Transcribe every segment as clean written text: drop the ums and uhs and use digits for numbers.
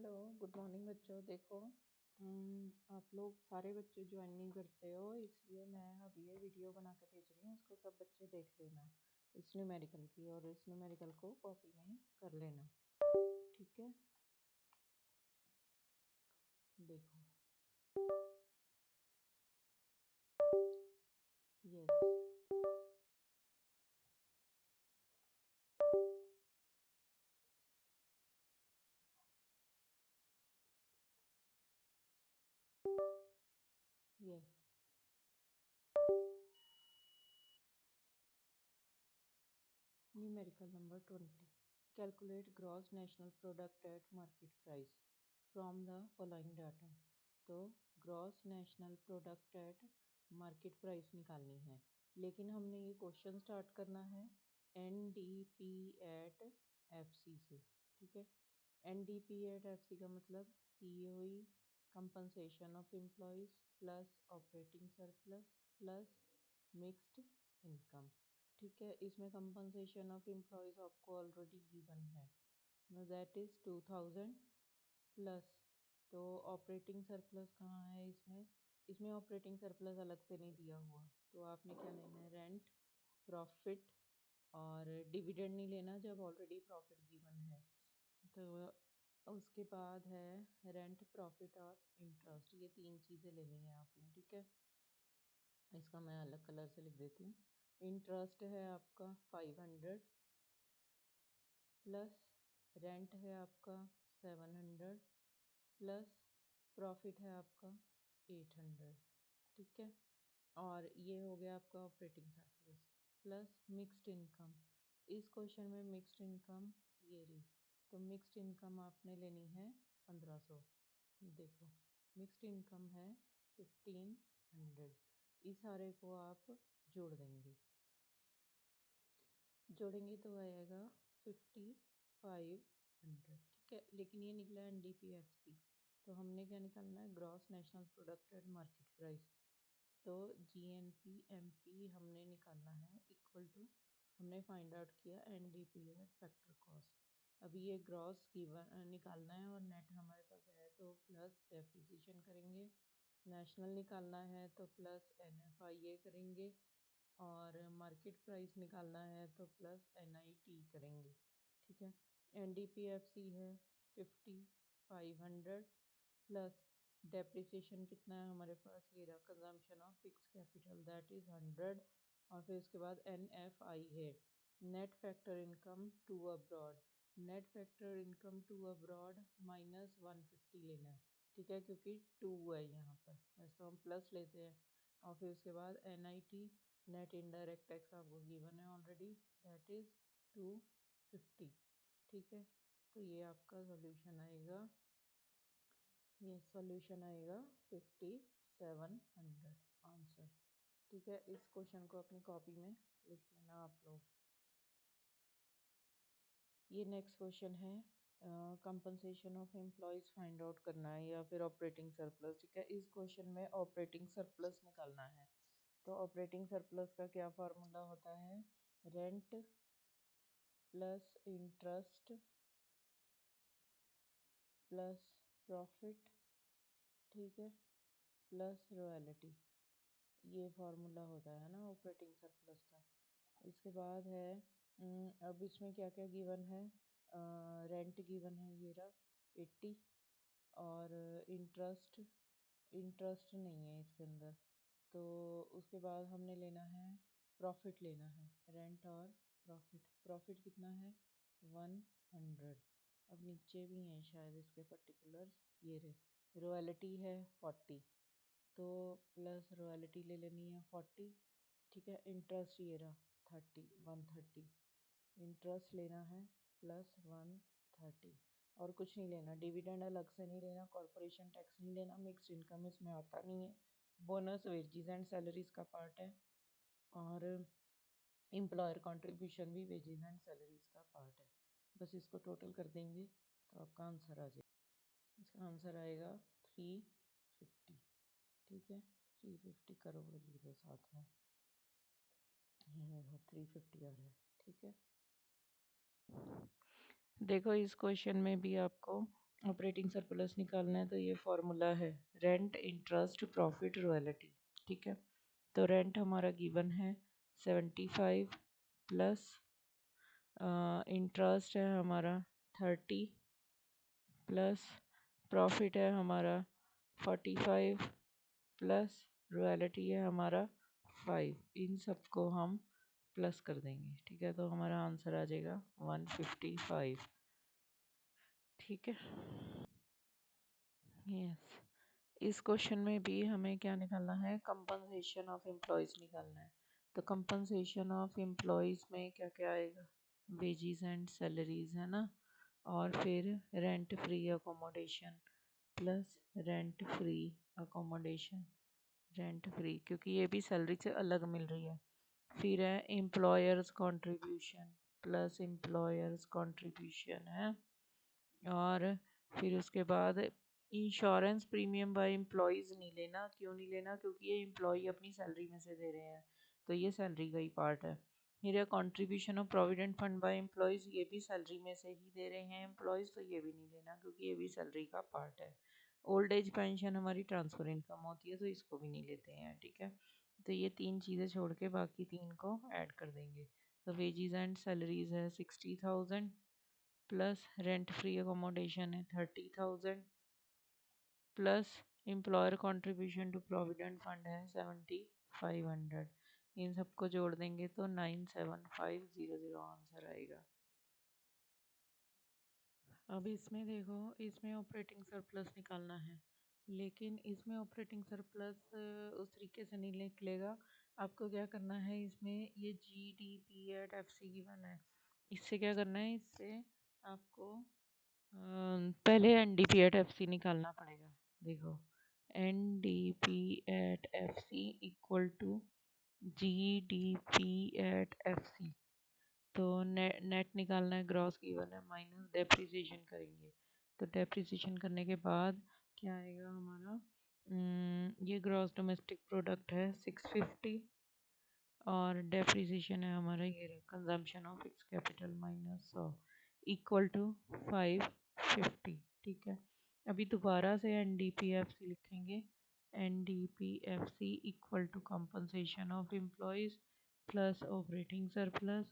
Hello, good morning बच्चों। देखो, आप लोग सारे बच्चे ज्वाइन नहीं करते हो, इसलिए मैं अब ये वीडियो बना के भेज रही हूँ। इसको सब बच्चे देख लेना, इस न्यूमेरिकल की, और इस न्यूमेरिकल को कॉपी में कर लेना, ठीक है। देखो, yes yes. Numerical number 20, calculate gross national product at market price from the following data. तो gross national product at market price निकालनी है, लेकिन हमने ये क्वेश्चन स्टार्ट करना है NDP एट FC से, ठीक है। NDP एट FC का मतलब COE, compensation of employees plus operating surplus plus mixed income, ठीक है। इसमें कंपनसेशन ऑफ एम्प्लॉयज़ आपको ऑलरेडी गिवन है, दैट इज़ 2000 प्लस। तो ऑपरेटिंग सरप्लस कहाँ है इसमें? इसमें ऑपरेटिंग सरप्लस अलग से नहीं दिया हुआ, तो आपने क्या लेना है? रेंट, प्रॉफिट, और डिविडेंड नहीं लेना जब ऑलरेडी प्रॉफिट गिवन है। तो उसके बाद है रेंट, प्रॉफिट और इंटरेस्ट, ये तीन चीज़ें लेनी है आपने, ठीक है। इसका मैं अलग कलर से लिख देती हूँ। इंटरेस्ट है आपका 500 प्लस रेंट है आपका 700 प्लस प्रॉफिट है आपका 800, ठीक है। और ये हो गया आपका operating surplus plus mixed income. इस क्वेश्चन में मिक्स्ड इनकम ये रही, तो मिक्स्ड इनकम आपने लेनी है 1500। देखो, मिक्स्ड इनकम है 1500। इस सारे को आप जोड़ देंगे, जोड़ेंगे तो आएगा 5500, ठीक है। लेकिन ये निकला NDPFC, तो हमने क्या निकालना है? Gross national product at market price. तो GNP हमने निकालना है इक्वल टू, हमने फाइंड आउट किया NDP एट फैक्टर कॉस्ट। अभी ये ग्रॉस गिवन निकालना है और नेट हमारे पास है, तो प्लस डेप्रिसिएशन करेंगे। नेशनल निकालना है तो प्लस NFIA करेंगे, और मार्केट प्राइस निकालना है तो प्लस NIT करेंगे, ठीक है। NDPFC है 5500 प्लस डेप्रिसिएशन कितना है हमारे पास? ये रहा, consumption of fix capital, that is 100। और फिर उसके बाद NFI है net factor income to abroad. Net factor income to abroad minus 150 लेना है, ठीक है, क्योंकि 2 है यहाँ पर, वैसे तो हम प्लस लेते हैं। और फिर उसके बाद NIT नेट इनडायरेक्ट टैक्स आपको गिवन है ऑलरेडी, दैट इज़ 250, ठीक है। तो ये आपका सॉल्यूशन आएगा, ये सॉल्यूशन आएगा 5700 आंसर, ठीक है। इस क्वेश्चन को अपनी कॉपी में लिख लेना आप लोग। ये नेक्स्ट क्वेश्चन है, compensation of employees find out करना है या फिर ऑपरेटिंग सरप्लस, ठीक है। इस क्वेश्चन में ऑपरेटिंग सरप्लस निकालना है। तो ऑपरेटिंग सरप्लस का क्या फार्मूला होता है? Rent plus interest plus profit, ठीक है, प्लस रॉयल्टी। ये फार्मूला होता है ना ऑपरेटिंग सरप्लस का। इसके बाद है, अब इसमें क्या क्या गिवन है? रेंट गिवन है, ये रहा 80, और इंटरेस्ट नहीं है इसके अंदर। तो उसके बाद हमने लेना है प्रॉफिट, लेना है रेंट और प्रॉफिट। प्रॉफिट कितना है? 100। अब नीचे भी हैं शायद इसके पर्टिकुलर्स, ये रहे। रॉयल्टी है 40, तो प्लस रॉयल्टी ले लेनी है 40, ठीक है। इंटरेस्ट ये रहा 130, इंटरेस्ट लेना है प्लस 130, और कुछ नहीं लेना। डिविडेंड अलग से नहीं लेना, कॉरपोरेशन टैक्स नहीं लेना, मिक्स इनकम इसमें आता नहीं है, बोनस वेजेस एंड सैलरीज का पार्ट है, और एम्प्लॉयर कंट्रीब्यूशन भी वेजेस एंड सैलरीज का पार्ट है। बस इसको टोटल कर देंगे तो आपका आंसर आ जाएगा। इसका आंसर आएगा 350, ठीक है। 350 करोड़ लिख दो साथ में, ये देखो 350 आ रहा है, ठीक है। देखो, इस क्वेश्चन में भी आपको ऑपरेटिंग सरप्लस निकालना है तो ये फॉर्मूला है रेंट इंटरेस्ट प्रॉफिट रॉयल्टी। ठीक है, तो रेंट हमारा गिवन है 75 प्लस इंटरेस्ट है हमारा 30 प्लस प्रॉफिट है हमारा 45 प्लस रॉयल्टी है हमारा 5। इन सबको हम प्लस कर देंगे। ठीक है, तो हमारा आंसर आ जाएगा 155। ठीक है, यस। इस क्वेश्चन में भी हमें क्या निकालना है, कंपनसेशन ऑफ एम्प्लॉयज़ निकालना है। तो कंपनसेशन ऑफ एम्प्लॉयज़ में क्या क्या आएगा, वेजीज एंड सैलरीज है ना, और फिर rent free accommodation plus rent free accommodation, rent free क्योंकि ये भी सैलरी से अलग मिल रही है। फिर है employers contribution plus employers contribution है, और फिर उसके बाद इंश्योरेंस प्रीमियम बाय एम्प्लॉयज़ नहीं लेना। क्यों नहीं लेना, क्योंकि ये एम्प्लॉय अपनी सैलरी में से दे रहे हैं, तो ये सैलरी का ही पार्ट है। फिर है contribution of provident fund by employees, ये भी सैलरी में से ही दे रहे हैं एम्प्लॉयज़, तो ये भी नहीं लेना क्योंकि ये भी सैलरी का पार्ट है। ओल्ड एज पेंशन हमारी ट्रांसफ़र इनकम होती है, तो इसको भी नहीं लेते हैं। ठीक है, तो ये तीन चीज़ें छोड़ के बाकी तीन को ऐड कर देंगे। तो वेजीज एंड सैलरीज है 60,000 प्लस रेंट फ्री अकोमोडेशन है 30,000 plus employer contribution to provident fund है 7,500। इन सबको जोड़ देंगे तो 97500 आंसर आएगा। अब इसमें देखो, इसमें ऑपरेटिंग सरप्लस निकालना है, लेकिन इसमें ऑपरेटिंग सरप्लस उस तरीके से नहीं निकलेगा। आपको क्या करना है, इसमें ये G D P at F C given है, इससे क्या करना है, इससे आपको पहले N D P at F C निकालना पड़ेगा। देखो, N D P at F C equal to G D P at F C. तो नेट निकालना है, ग्रॉस गिवन है, माइनस डेप्रिसिएशन करेंगे। तो डेप्रिसिएशन करने के बाद क्या आएगा हमारा, ये ग्रॉस डोमेस्टिक प्रोडक्ट है 650, और डेप्रिसिएशन है हमारा ये consumption of fix capital minus 100 equal to 550। ठीक है, अभी दोबारा से N D P F C लिखेंगे। N D P F C equal to compensation of employees plus operating surplus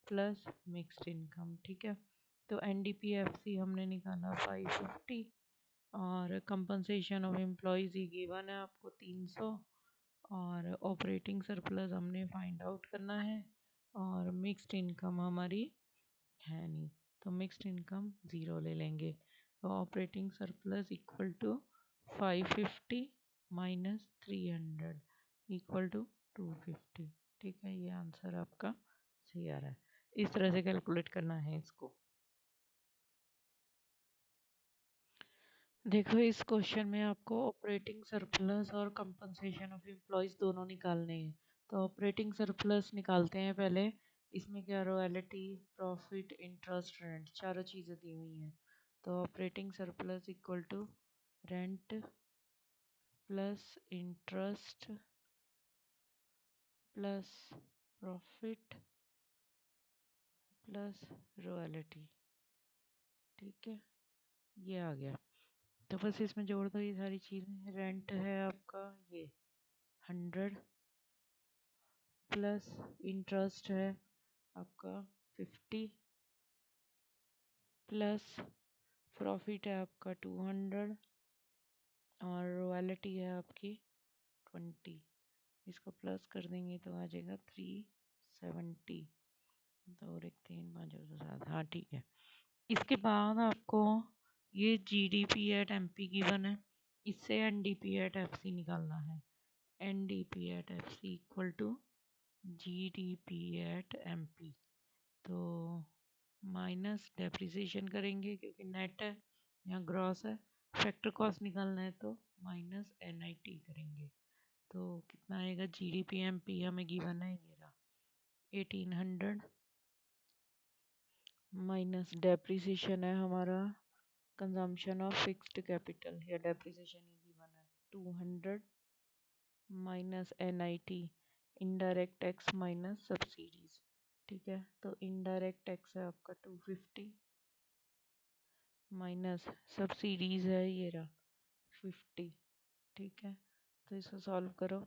plus mixed income. ठीक है, तो N D P F C हमने निकाला 550, और कंपनसेशन ऑफ एम्प्लॉयज़ ये गिवन है आपको 300, और ऑपरेटिंग सरप्लस हमने फाइंड आउट करना है, और मिक्स्ड इनकम हमारी है नहीं, तो मिक्स्ड इनकम ज़ीरो ले लेंगे। तो operating surplus equal to 550 minus 300 equal to 250। ठीक है, ये आंसर आपका सही आ रहा है। इस तरह से कैलकुलेट करना है इसको। देखो, इस क्वेश्चन में आपको ऑपरेटिंग सरप्लस और कंपनसेशन ऑफ एम्प्लॉयज़ दोनों निकालने हैं। तो ऑपरेटिंग सरप्लस निकालते हैं पहले। इसमें क्या, रॉयल्टी प्रॉफिट इंटरेस्ट रेंट चारों चीज़ें दी हुई हैं। तो operating surplus equal to rent plus interest plus profit plus royalty. ठीक है, ये आ गया। तो बस इसमें जोड़ दो ये सारी चीज़ें। रेंट है आपका ये 100 प्लस इंटरेस्ट है आपका 50 प्लस प्रॉफिट है आपका 200, और रॉयल्टी है आपकी 20। इसको प्लस कर देंगे तो आ जाएगा 370। दो और एक 3 5 और 7, हाँ ठीक है। इसके बाद आपको ये G D P at M P given है, इससे N D P at F C निकालना है। N D P at F C equal to G D P at M P. तो माइनस डेप्रिसिएशन करेंगे क्योंकि नेट है, यहाँ ग्रॉस है। फैक्टर कॉस्ट निकालना है तो माइनस एन आई टी करेंगे। तो कितना आएगा, G D P M P हमें गिवन है ये रहा 1800, माइनस डेप्रिसिएशन है हमारा कंजम्पशन ऑफ फिक्स्ड कैपिटल या डेप्रिसिएशन ही गिवन है 200, minus N I T indirect tax minus subsidies. ठीक है, तो इनडायरेक्ट टैक्स है आपका 250, माइनस सब्सिडीज है ये रहा 50। ठीक है, तो इसको सॉल्व करो।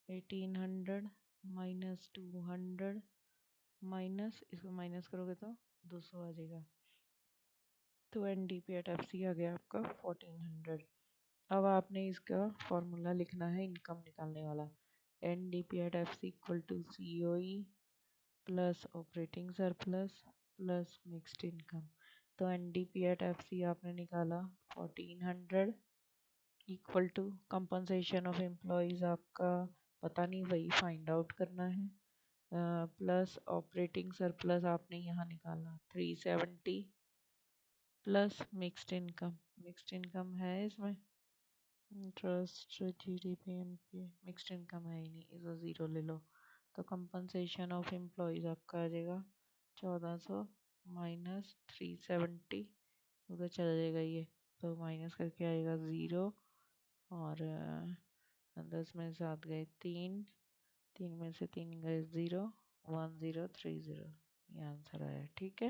1800 माइनस 200 माइनस इसको माइनस करोगे तो 200 आ जाएगा। तो N D P at F C आ गया आपका 1400। अब आपने इसका फॉर्मूला लिखना है इनकम निकालने वाला। N D P at F C equal to C O E plus operating surplus plus mixed income. तो N D P at F C आपने निकाला 1400 equal to compensation of employees आपका पता नहीं, वही फाइंड आउट करना है, प्लस ऑपरेटिंग सरप्लस आपने यहाँ निकाला 370 plus mixed income. Mixed income है इसमें interest G D P M P, mixed income है ही नहीं, इसको ज़ीरो ले लो। तो कंपनसेशन ऑफ एम्प्लॉयज़ आपका आ जाएगा 1400 माइनस 370, उधर चला जाएगा ये, तो माइनस करके आएगा ज़ीरो। और 10 में 7 गए 3, 3 में से 3 गए 0, 1030, ये आंसर आया। ठीक है,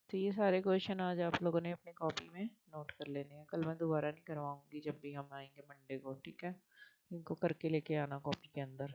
तो ये सारे क्वेश्चन आज आप लोगों ने अपनी कॉपी में नोट कर लेने हैं, कल मैं दोबारा नहीं करवाऊंगी जब भी हम आएंगे मंडे को। ठीक है, इनको करके लेके आना कॉपी के अंदर।